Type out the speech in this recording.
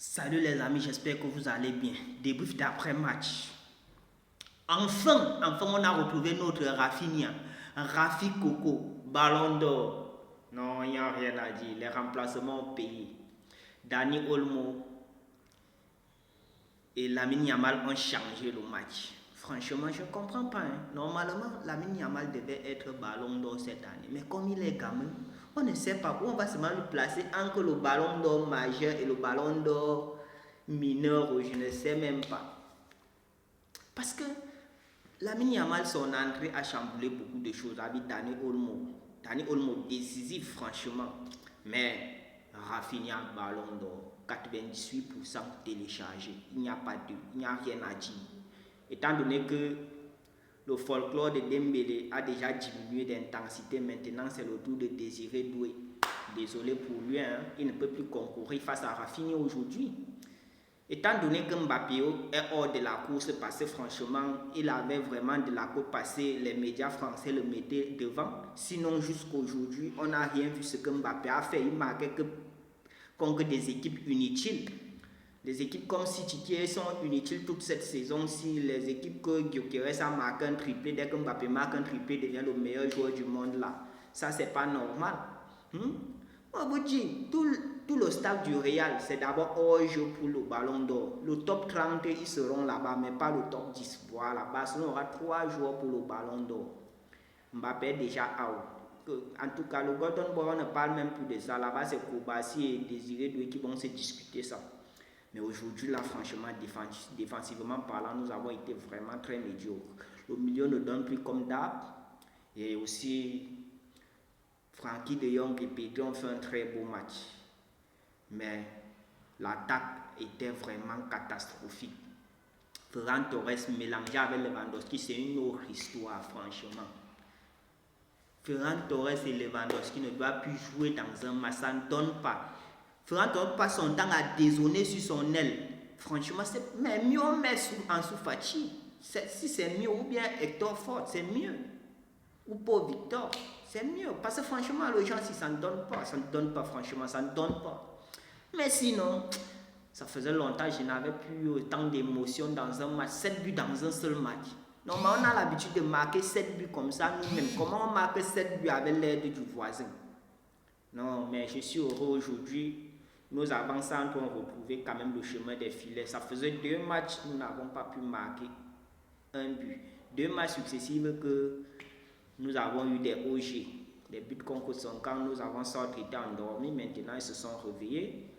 Salut les amis, j'espère que vous allez bien. Débrief d'après-match. Enfin, on a retrouvé notre Rafinha. Rafi Coco, Ballon d'Or. Non, il n'y a rien à dire. Les remplacements payés. Dani Olmo et Lamine Yamal ont changé le match. Franchement, je ne comprends pas. Normalement, Lamine Yamal devait être Ballon d'Or cette année. Mais comme il est gamin, on ne sait pas où on va seulement le placer entre le Ballon d'Or majeur et le Ballon d'Or mineur, ou je ne sais même pas. Parce que Lamine Yamal, son entrée a chamboulé beaucoup de choses avec Dani Olmo. Dani Olmo décisif, franchement. Mais Rafinha, Ballon d'Or, 98% téléchargé. Il n'y a pas de, il n'y a rien à dire. Étant donné que le folklore de Dembélé a déjà diminué d'intensité, maintenant c'est le tour de Désiré Doué. Désolé pour lui, hein, il ne peut plus concourir face à Rafinha aujourd'hui. Étant donné que Mbappé est hors de la course parce que franchement, il avait vraiment de la côte passée, les médias français le mettaient devant. Sinon, jusqu'aujourd'hui, on n'a rien vu ce que Mbappé a fait. Il marquait que contre des équipes inutiles. Les équipes comme City qui sont inutiles toute cette saison-ci. Les équipes que Gyökeres a marqué un triplé, dès que Mbappé marque un triplé, devient le meilleur joueur du monde là. Ça, c'est pas normal. On vous dit, tout le staff du Real, c'est d'abord hors-jeu pour le Ballon d'Or. Le top 30, ils seront là-bas, mais pas le top 10. Voilà, Barcelone aura 3 joueurs pour le Ballon d'Or. Mbappé est déjà out. En tout cas, le Golden Boy, on ne parle même plus de ça. Là-bas, c'est Kourbassi et Désiré Doué qui vont se discuter ça. Mais aujourd'hui, là, franchement, défensivement parlant, nous avons été vraiment très médiocres. Le milieu ne donne plus comme d'hab. Et aussi, Frankie de Jong et Pedri ont fait un très beau match. Mais l'attaque était vraiment catastrophique. Ferran Torres mélangé avec Lewandowski, c'est une autre histoire, franchement. Ferran Torres et Lewandowski ne doivent plus jouer dans un match, ça ne donne pas. Ferran Torres passe son temps à dézonner sur son aile. Franchement, c'est mieux on met Ansu Fati. Si c'est mieux, ou bien Hector Ford, c'est mieux. Ou Paul Victor, c'est mieux. Parce que franchement, les gens, si ça ne donne pas, ça ne donne pas, franchement, ça ne donne pas. Mais sinon, ça faisait longtemps que je n'avais plus autant d'émotions dans un match. 7 buts dans un seul match. Normalement, on a l'habitude de marquer 7 buts comme ça nous-mêmes. Comment on marque 7 buts avec l'aide du voisin? Non, mais je suis heureux aujourd'hui. Nos avançants ont retrouvé quand même le chemin des filets. Ça faisait 2 matchs, nous n'avons pas pu marquer un but. 2 matchs successifs que nous avons eu des OG. Des buts contre son camp, nous avons sorti, été endormis. Maintenant, ils se sont réveillés.